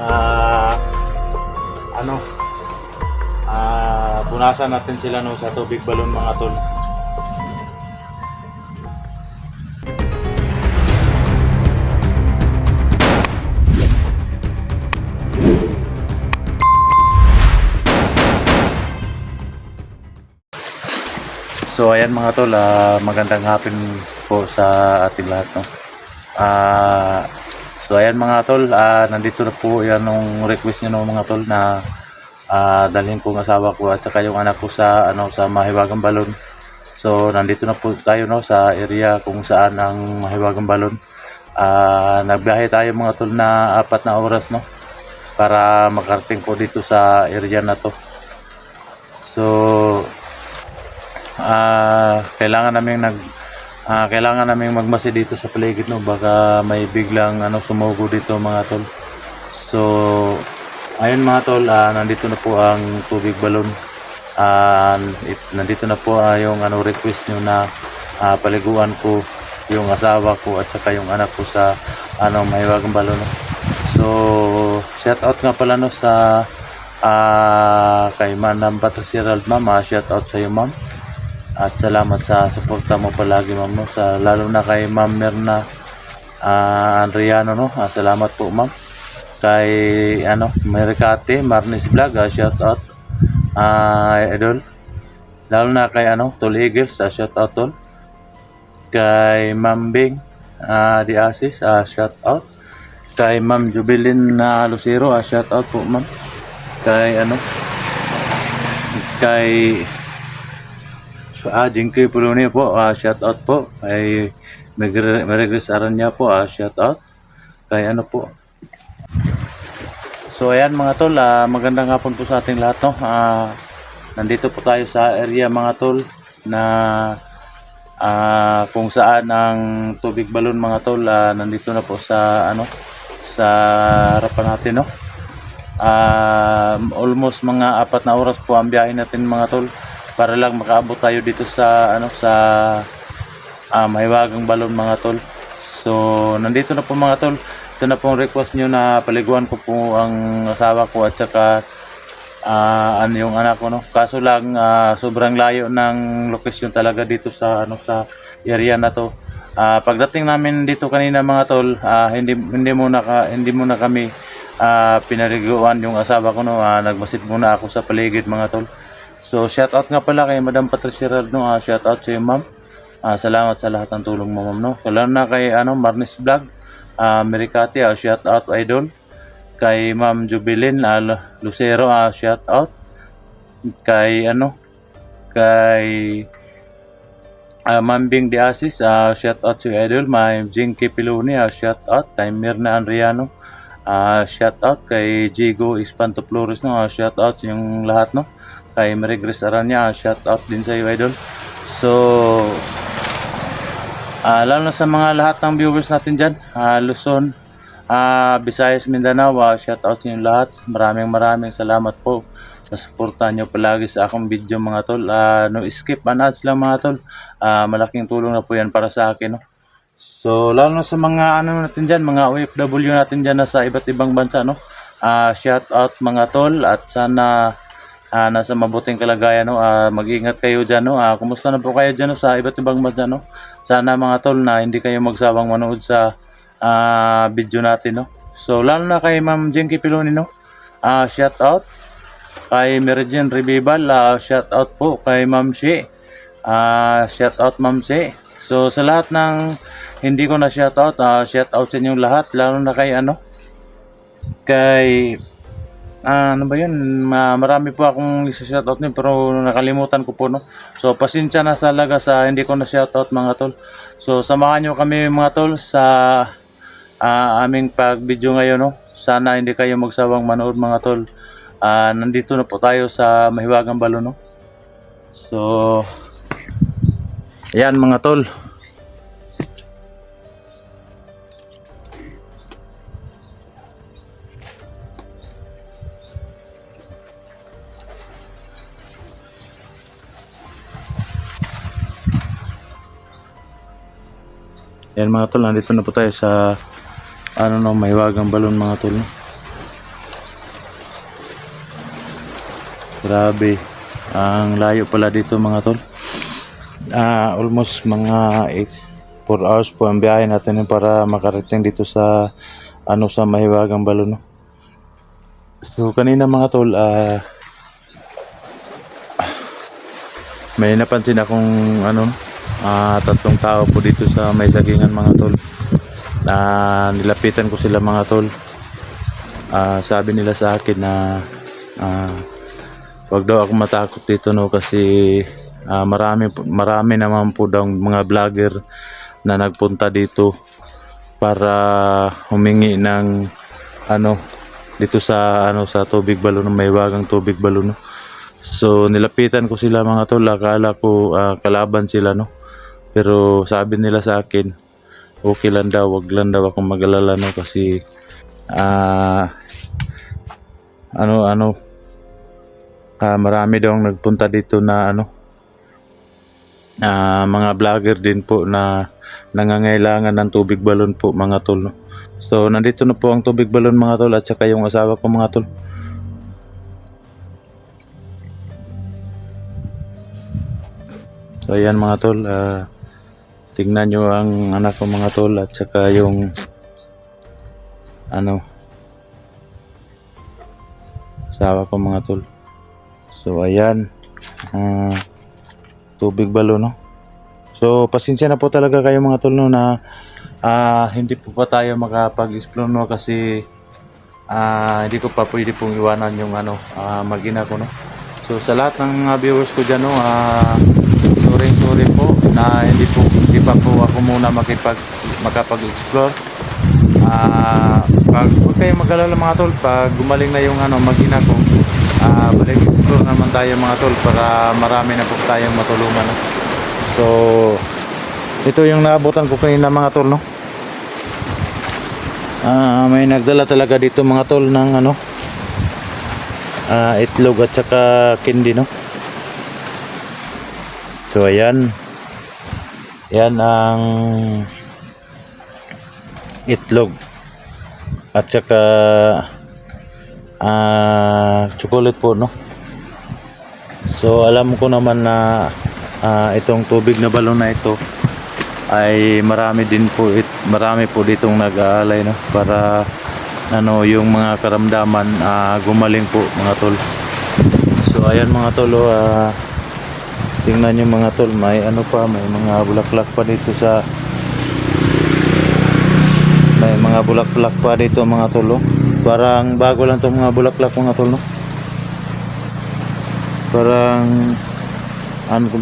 ah, ano, punasan natin sila no sa tubig balon mga tol. So ayan mga tol, magandang hapon po sa ating lahat no. So ayan mga tol, nandito na po yan nung request niyo no mga tol na dalhin ko ng asawa ko at saka yung anak ko sa sa Mahiwagang Balon. So nandito na po tayo no sa area kung saan ang Mahiwagang Balon. Nagbiyahe tayo mga tol na 4 na oras no para makarating po dito sa area na to. So kailangan naming magmasi dito sa paligid no, baka may biglang sumugo dito mga tol. So ayun mga tol, nandito na po ang tubig balon. Nandito na po yung request nyo na paliguan ko yung asawa ko at saka yung anak ko sa Mahiwagang Balon no. So shout out nga pala no sa kay Manang Patricial ma'am, shout out sa iyo ma'am. At salamat sa suporta mo palagi ma'am no, sa lalo na kay Ma'am Mirna Andriano no. Salamat po ma'am. Kay Mercate Marnis Vlog, shout out idol. Lalo na kay Tol Eagles, shout out tol. Kay Ma'am Bing Di Asis, shout out. Kay Ma'am Jubilin Lucero, shout out po ma'am. Kay kay Jinky Puluni po, shout out po. Kay Meregres Aranya po, shout out. Kay po. So ayan mga tol, magandang hapon po sa ating lahat no. Nandito po tayo sa area mga tol na kung saan ang tubig balon mga tol. Nandito na po sa sa harapan natin no. Almost mga 4 na oras po ang biyahe natin mga tol para lang makaabot tayo dito sa sa Mahiwagang Balon mga tol. So nandito na po mga tol. Ito na pong request nyo na paliguan ko po ang asawa ko at saka yung anak ko no. Kaso lang sobrang layo ng location talaga dito sa sa area na to. Pagdating namin dito kanina mga tol, hindi muna kami pinaliguan yung asawa ko no. Nagmasid muna ako sa paligid mga tol. So shout out nga pala kay Madam Patricial no. Shout out sa iyo ma'am. Salamat sa lahat ng tulong mo ma'am no. Lalo na kay Marnis Vlog, Mercate, shout out idol. Kay Ma'am Jubilin Lucero, shout out. Kay kay Ma'am Bing Di Asis, shout out to idol. May Jinky Piluni, shout out. Kay Mirna Andriano, shout out. Kay Jigo Espanto Flores no, shout out yung lahat no. Kay Meregres Aranya, shout out din sa iyo idol. So lalo na sa mga lahat ng viewers natin dyan, Luzon, Visayas, Mindanao, shout out nyo lahat. Maraming salamat po sa suporta nyo palagi sa akong video mga tol. No skip and ads lang mga tol. Malaking tulong na po yan para sa akin no. So lalo na sa mga natin dyan, mga OFW natin dyan na sa iba't ibang bansa no. Shout out mga tol at sana nasa mabuting kalagayan no. Mag-ingat kayo dyan no. Kumusta na po kayo dyan no, sa iba't ibang bansa no. Sana mga tol na hindi kayo magsawang manood sa video natin no. So lalo na kay Ma'am Jinky Piloni no, shout out. Kay Meridian Revival, shout out po. Kay Ma'am Shi, shout out Ma'am Shi. So sa lahat ng hindi ko na shout out sa inyong lahat. Lalo na kay kay ba yun, marami po akong isa-shoutout niyo pero nakalimutan ko po no. So pasensya na talaga sa hindi ko na shoutout mga tol. So samahan nyo kami mga tol sa aming pag-video ngayon no. Sana hindi kayo magsawang manood mga tol. Nandito na po tayo sa Mahiwagang Balon no. So ayan mga tol. Yan mga tol, nandito na po tayo sa Mahiwagang Balon mga tol. Grabe. Ang layo pala dito mga tol. Almost mga 4 hours po ang biyahe natin para makarating dito sa sa Mahiwagang Balon. No? So kanina mga tol, may napansin akong tatlong tao po dito sa may sagingan mga tol. Nilapitan ko sila mga tol. Sabi nila sa akin na wag daw ako matakot dito no kasi marami naman po daw mga vlogger na nagpunta dito para humingi ng dito sa sa tubig balon, may wagang tubig balon no. So nilapitan ko sila mga tol, akala ko kalaban sila no. Pero sabi nila sa akin okay lang daw, wag lang daw akong mag-alala no kasi marami daw nagpunta dito na mga vlogger din po na nangangailangan ng tubig balon po mga tol no? So nandito na po ang tubig balon mga tol at saka yung asawa ko mga tol. So ayan mga tol, tingnan nyo ang anak ko mga tol at saka yung asawa ko mga tol. So ayan, tubig balon no. So pasensya na po talaga kayo mga tol no na hindi po pa tayo makapag-explore no kasi hindi ko pa pwede pong iwanan yung mag-ina ko no. So sa lahat ng viewers ko dyan no, sorry po na hindi pa po ako muna makapag-explore. Huwag kayong mag-alala mga tol, pag gumaling na yung mag-ina ko, balik explore naman tayo mga tol para marami na po tayong matulungan no? So ito yung naabutan ko kanina mga tol no. May nagdala talaga dito mga tol ng itlog at saka candy no. So ayan, yan ang itlog at saka chocolate po no. So alam ko naman na itong tubig na balon na ito ay marami po ditong nag-aalay no para yung mga karamdaman gumaling po mga tol. So ayan mga tol, tingnan nyo mga tol, may may mga bulaklak pa dito mga tol oh. Parang bago lang itong mga bulaklak mga tol no. Parang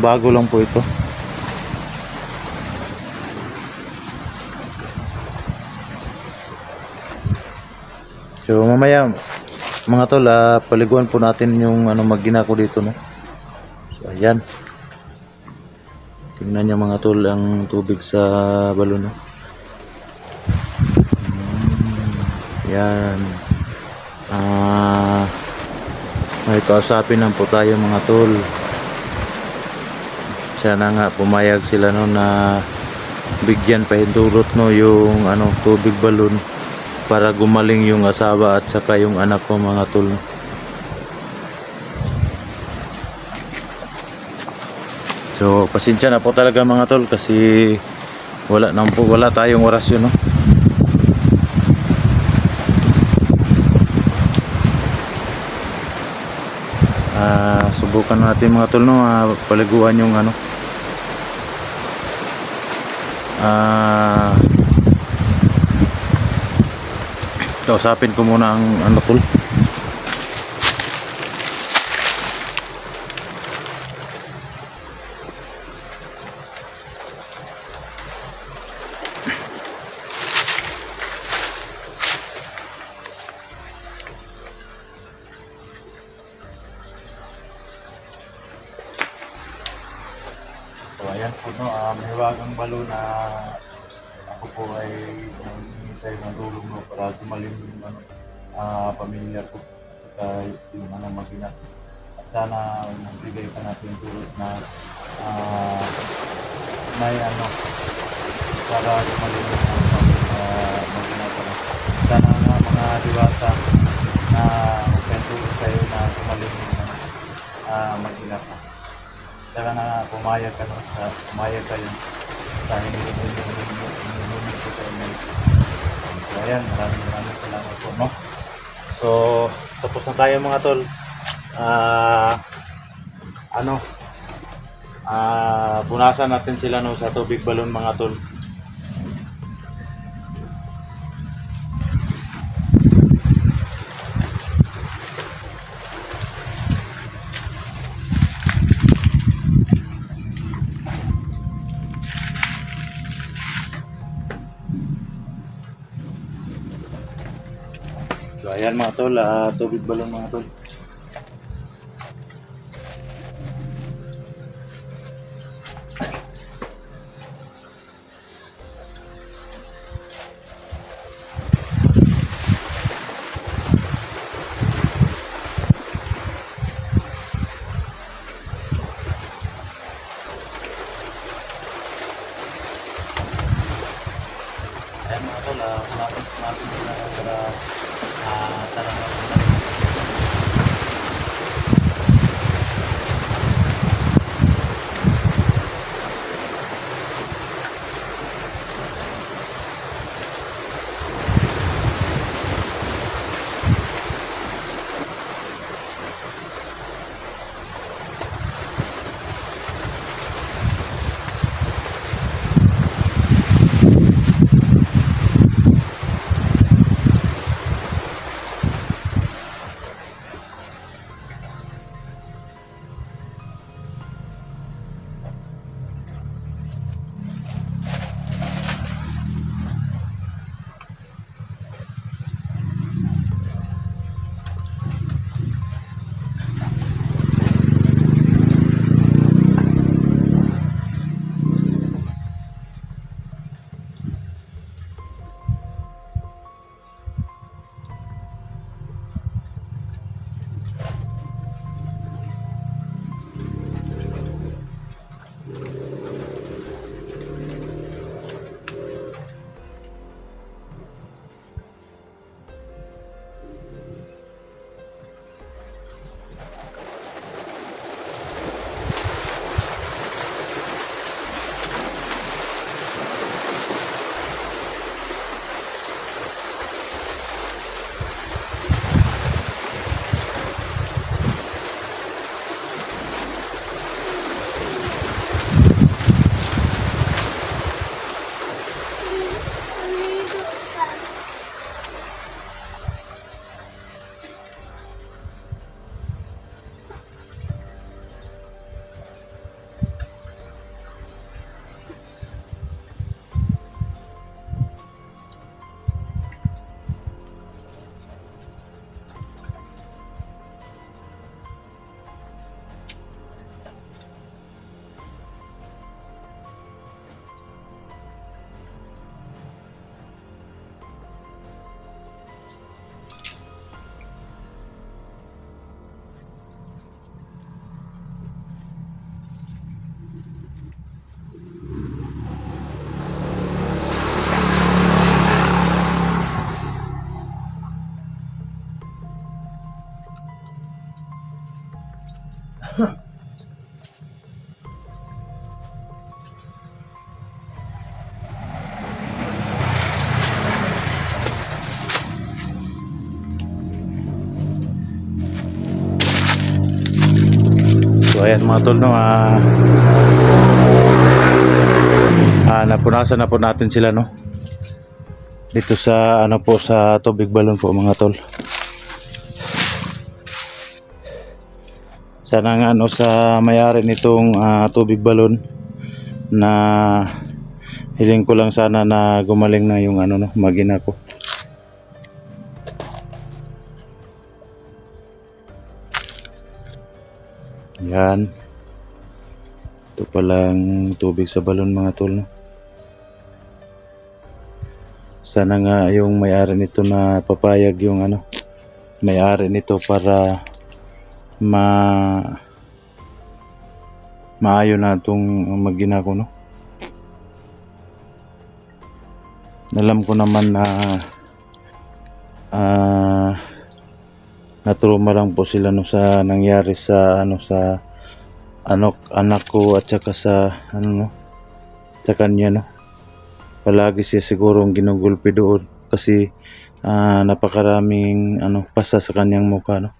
bago lang po ito. So mamaya mga tol, paliguan po natin yung mag-ina ko dito no. So ayan, tingnan nyo mga tol ang tubig sa balon no. Yan, may kausapin lang po tayo mga tol. Sana nga pumayag sila no na bigyan pahintulot no yung tubig balon para gumaling yung asawa at saka yung anak ko mga tol. So pasensya na po talaga mga tol kasi wala tayong orasyon no. Subukan natin mga tol no, paliguan yung kausapin ko muna ang tol. So ayan po no, may wagang balon na ako po ay hinihintay ng tulong no para gumaling yung pamilya ko at yung mag-ina. At sana magbigay pa natin tulong na may para gumaling yung mag-ina ko. Sana nga mga diwata na magpentulong kayo na gumaling yung mag-ingat na. Saka na pumayag ka, no? Pumayag kayo sa hinihintay ko sa inyo. So ayan, maraming salamat po, no? So tapos na tayo mga tol. Ano, punasan natin sila, no, sa tubig balon mga tol. So ayan mga tol, tubig balon mga tol. Ayan mga tol, natin sila para tara na. So ayan mga tol, no, napunasan na po natin sila, no, dito sa ano po, sa tubig balon po mga tol. Sana nga, no, sa may-ari nitong tubig balon, na hiling ko lang sana na gumaling na yung ano, no, magina ko. Yan. Ito palang tubig sa balon mga tol, no. Sana nga yung may-ari nito na papayag yung ano, may-ari nito para maayo na itong magina ko, no. Alam ko naman na natruma lang po sila no sa nangyari sa sa anak ko at saka sa no sa kanya no. Palagi siya siguro ang ginugulpi doon kasi napakaraming pasa sa kanyang mukha no.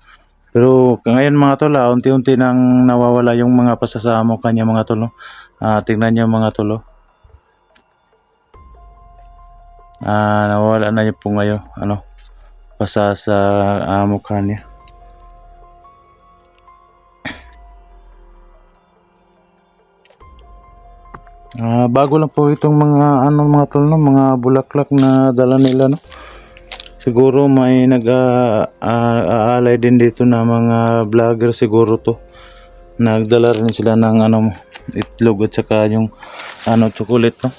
Pero ngayon mga tol, unti-unti nang nawawala yung mga pasa sa mukha niya mga tol no. Tingnan niyo mga tol oh. Nawawala na yung po ngayon pasa sa mukha niya. Bago lang po itong mga mga tol no, mga bulaklak na dala nila no. Siguro may nag-aalay din dito na mga vlogger siguro to. Nagdala rin sila ng itlog at saka yung chocolate no.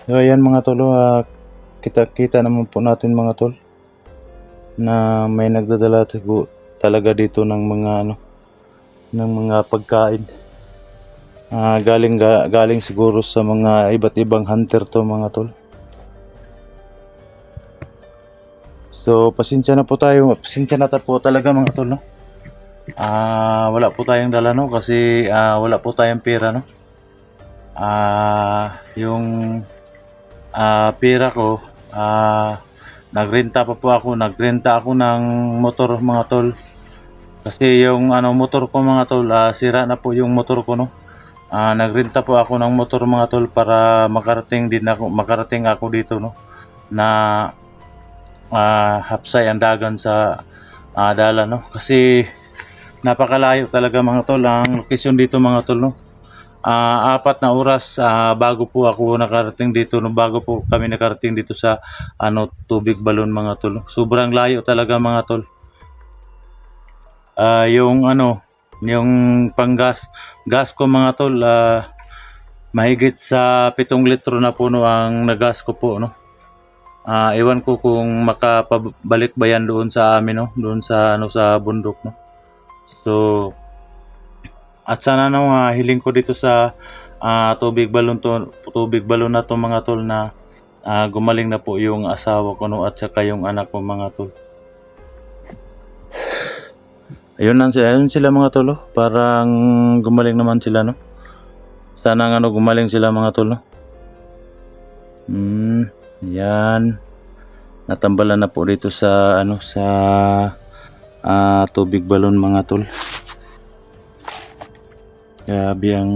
So ayan mga tol, kita naman po natin mga tol na may nagdadala talaga dito ng mga ng mga pagkain. Galing siguro sa mga iba't ibang hunter to mga tol. So pasensya na po talaga mga tol no. Wala po tayong dala no kasi wala po tayong pera no. Yung pera ko nagrenta ako ng motor mga tol. Kasi yung motor ko mga tol, sira na po yung motor ko no. Nagrenta po ako ng motor mga tol para makarating ako dito no na hapsay ang dagan sa dala no kasi napakalayo talaga mga tol ang location dito mga tol no. 4 na oras bago po kami nakarating dito sa Tubig Balon mga tol no? Sobrang layo talaga mga tol. Yung gas ko mga tol, mahigit sa 7 litro na po no ang nagas ko po no. Ewan ko kung makapabalik ba yan doon sa amin no, doon sa sa bundok no. So at sana hiling ko dito sa tubig balon na to mga tol na gumaling na po yung asawa ko no at saka yung anak ko mga tol. Ayun sila mga tol oh. Parang gumaling naman sila no. Sana gumaling sila mga tol no. Yan. Natambalan na po dito sa sa tubig balon mga tol. Grabe ang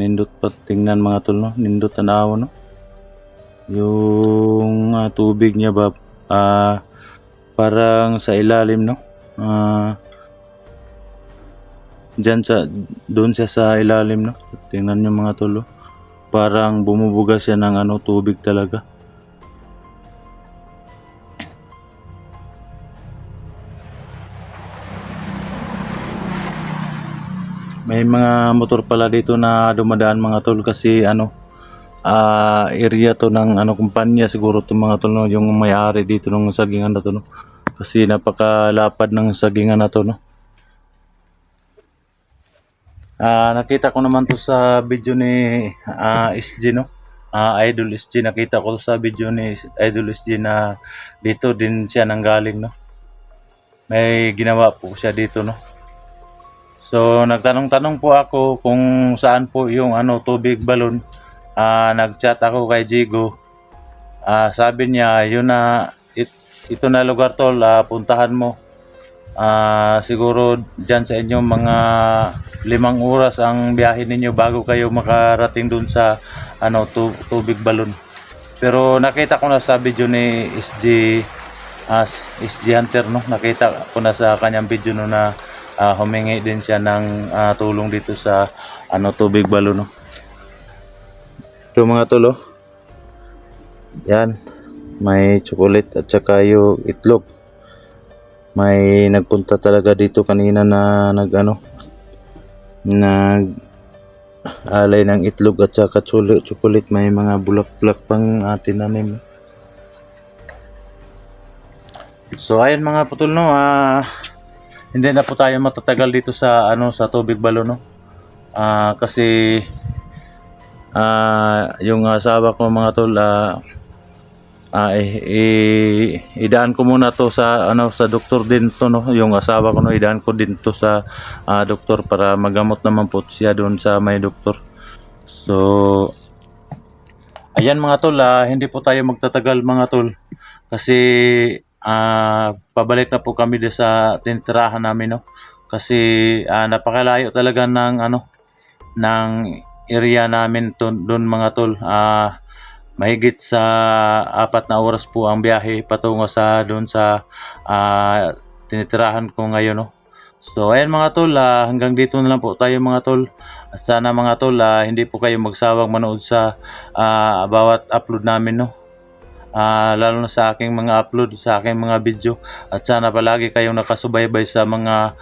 nindot pa tingnan mga tol no. Nindot tanaw no. Yung tubig niya ba parang sa ilalim no. Doon siya sa ilalim no. Tingnan niyo mga tol. Parang bumubuga siya ng tubig talaga. May mga motor pala dito na dumadaan mga tol kasi area to ng kumpanya siguro to mga tol no, yung may-ari dito ng sagingan na to no. Kasi napakalapad ng sagingan na to no. Nakita ko naman to sa video ni SG no. Idol SG, nakita ko sa video ni Idol SG na dito din siya nanggaling no. May ginawa po siya dito no. So nagtanong-tanong po ako kung saan po yung tubig balon. Nag-chat ako kay Jigo. Sabi niya yun na ito na lugar tol, puntahan mo. Siguro dyan sa inyo mga 5 oras ang biyahe ninyo bago kayo makarating dun sa tubig balon. Pero nakita ko na sa video ni SG Hunter no. Nakita ko na sa kanyang video no na humingi din siya ng tulong dito sa tubig balon no. Ito mga tol oh. Yan. May chocolate at saka yung itlog. May nagpunta talaga dito kanina na alay ng itlog at saka chocolate. May mga bulak-bulak pang tinanim. So ayan mga putol no, hindi na po tayo matatagal dito sa sa tubig balon no. Kasi yung asawa ko mga tol idaan ko muna to sa sa doktor din to, no, yung asawa ko, no, idaan ko din to sa doktor para magamot naman po siya doon sa may doktor. So ayan mga tol, hindi po tayo magtatagal mga tol kasi pabalik na po kami din sa tinitirahan namin, no, kasi napakalayo talaga ng ng area namin doon mga tol. Mahigit sa 4 na oras po ang biyahe patungo sa doon sa tinitirahan ko ngayon, no. So ayan mga tol, hanggang dito na lang po tayo mga tol. At sana mga tol, hindi po kayo magsawang manood sa bawat upload namin, no. Lalo na sa aking mga upload, sa aking mga video. At sana palagi kayong nakasubaybay sa mga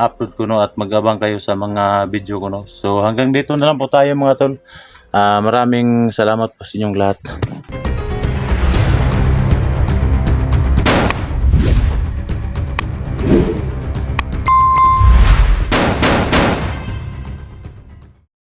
upload ko, no, at mag-abang kayo sa mga video ko, no. So hanggang dito na lang po tayo mga tol. Maraming salamat po sa inyong lahat.